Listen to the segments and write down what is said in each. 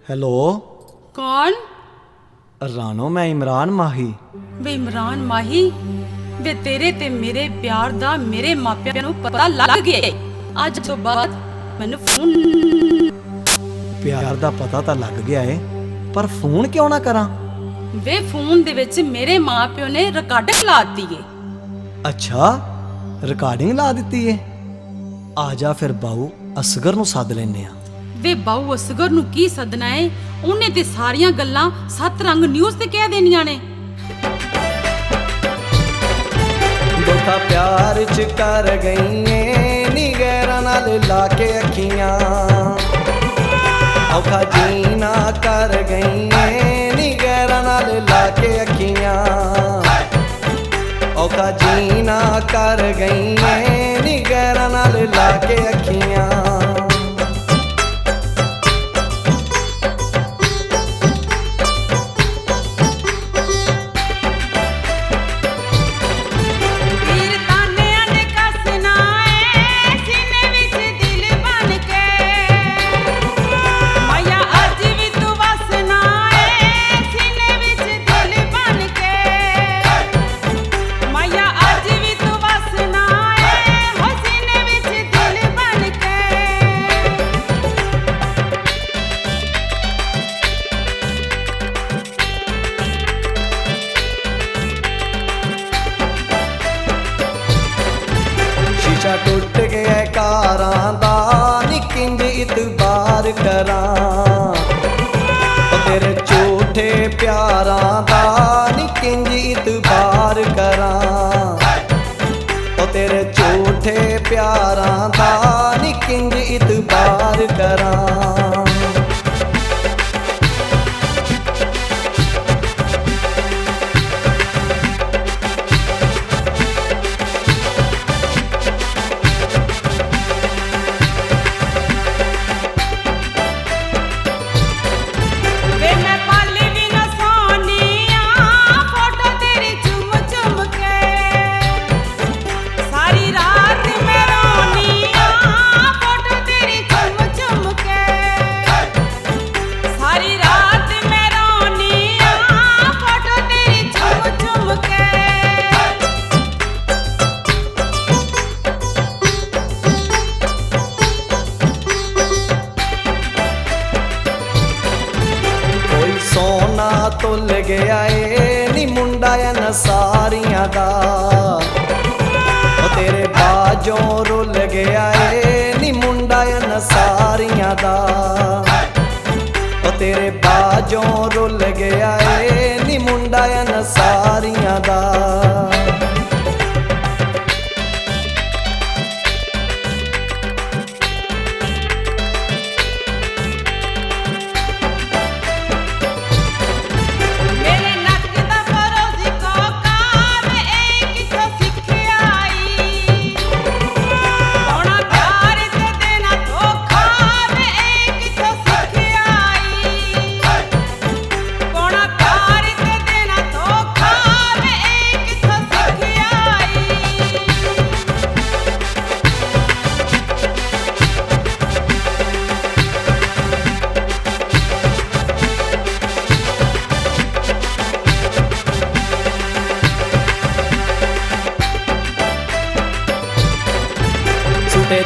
Hello. कौन? रानो, मैं इमरान माही। वे इमरान माही, वे तेरे ते मेरे प्यार दा मेरे मापिਆਂ ਨੂੰ पता लग गया। ਅੱਜ ਤੋਂ ਬਾਅਦ ਮੈਨੂੰ फोन प्यार दा पता तो लग गया है, पर फोन क्यों ना करा? वे फोन दे विच मेरे मापिਆਂ ने रिकॉर्डिंग ला दी है। अच्छा, रिकॉर्डिंग ला दी है। आ जा फिर बाऊ असगर नूं सद लैने आ। वे बाऊ असगर नूं की सदना है, ਉਹਨੇ ਤੇ ਸਾਰੀਆਂ ਗੱਲਾਂ ਸੱਤ ਰੰਗ ਨਿਊਜ਼ ਤੇ ਕਹਿ ਦੇਣੀਆਂ ਨੇ। दोता प्यार च कर गई नी गैरां नाल ला के अखियां, औखा जीना कर गई नी गैरां नाल ला के अखियां, औखा जीना कर गई नी गैरां नाल ला के अखियां। शीशा टुट गया कारां दा नी किंज इतबार करां, तेरे झूठे प्यारां दा नी किंज इतबार करां, तेरे झूठे प्यारां दा नी किंज इतबार करां। सोना तुल गया नी मुंडा न सारियां दा, तेरे बाजों रुल गया नी मुंडा न सारियां दा, तेरे बाजों रुल गया नी मुंडा न सारियां दा।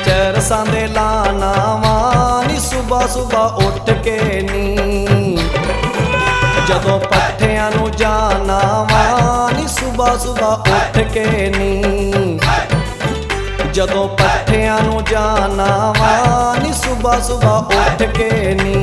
चरसां दे लाना वानी सुबह सुबह उठ के नी, जदों पट्ठियां नूं जाना वानी सुबह सुबह उठ के नी, जदों पट्ठियां नूं जाना वानी सुबह सुबह उठ के नी।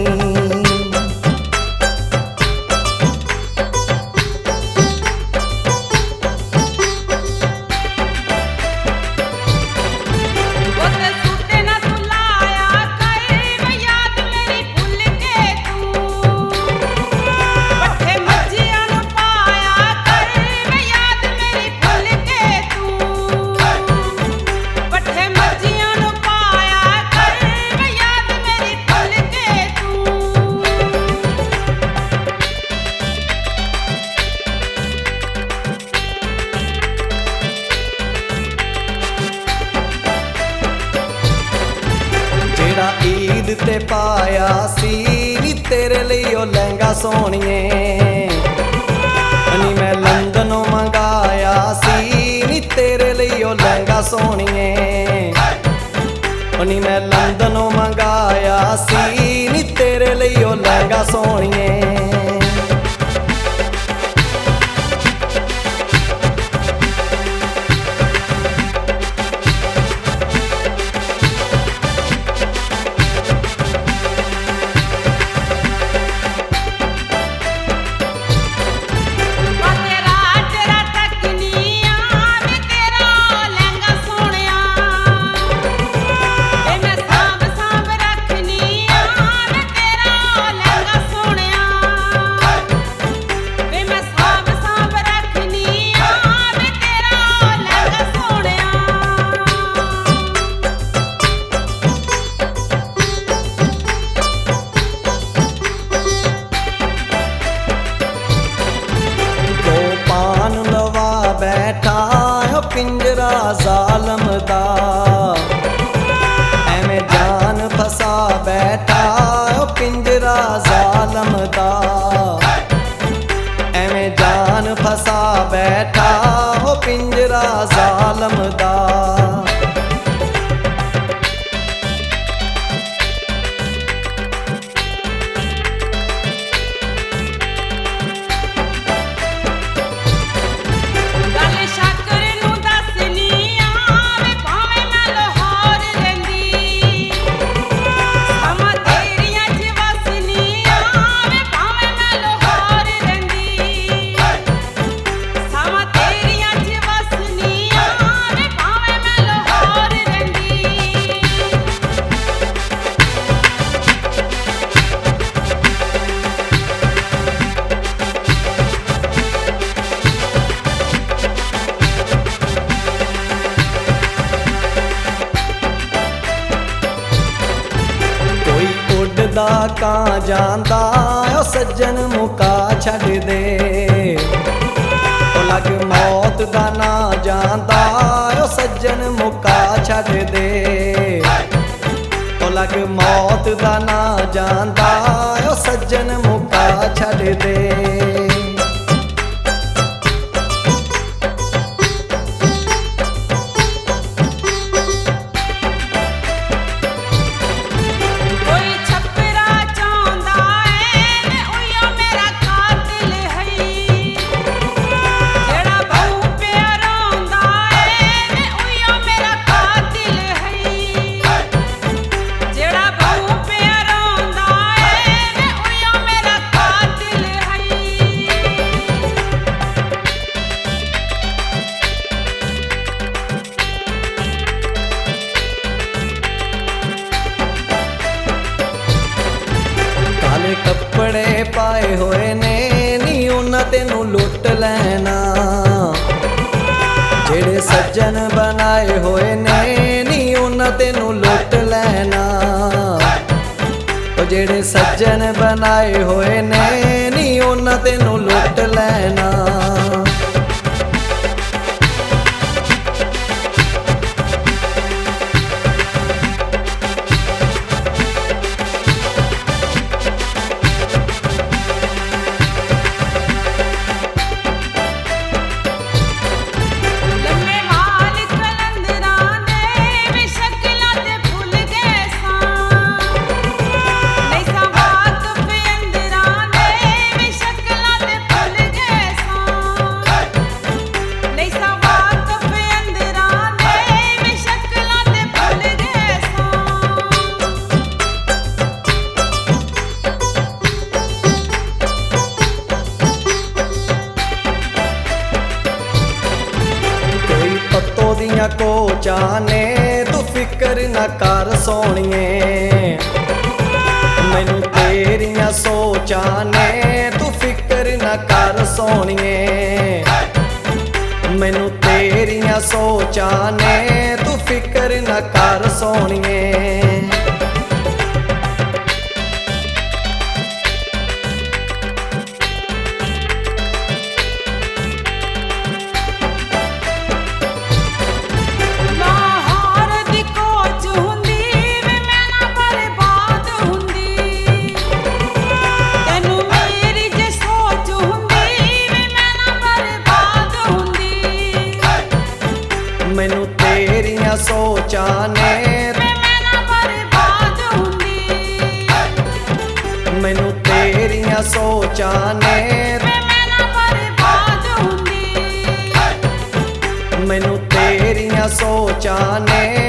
ईद ते पाया सी नी तेरे लिए ओ लहंगा सोहणीए नी मैं लंदनों मंगाया सी नी तेरे लिए ओ लहंगा सोहणीए नी मैं लंदनों मंगाया सी नी तेरे लिए ओ लहंगा सोहणीए बैठा पिंजरा जालम दा एवें जान फसा बैठा पिंजरा जालम दा एवें जान फसा बैठा पिंजरा जालम दा दा कां जांदा ओ सज्जन मुका छड़ दे ओ लग मौत दा ना जांदा ओ सज्जन मुका छड़ दे ओ लग मौत दा ना जांदा ओ सज्जन मुका छड़ दे कपड़े पाए होए ने नी उन्हां तेनू लुट लैना जेड़े सज्जन बनाए होए ने नी उन्हां तेनू लुट लैना जेड़े सज्जन बनाए होए ने नी उन्हां तेनू लुट लैना कोचा ने तू फिक्र न कर सोहणीए मैनू तेरियां सोचां ने तू फिक्र न कर सोहणीए मैनू तेरियां सोचां ने तू फिक्र न कर सोहणीए ਤੇਰੀਆਂ ਸੋਚਾਂ ਨੇ ਮੈਂ ਨਾ ਬਰਬਾਦ ਹੁੰਦੀ ਮੈਨੂੰ ਤੇਰੀਆਂ ਸੋਚਾਂ ਨੇ ਮੈਂ ਨਾ ਬਰਬਾਦ ਹੁੰਦੀ ਮੈਨੂੰ ਤੇਰੀਆਂ ਸੋਚਾਂ ਨੇ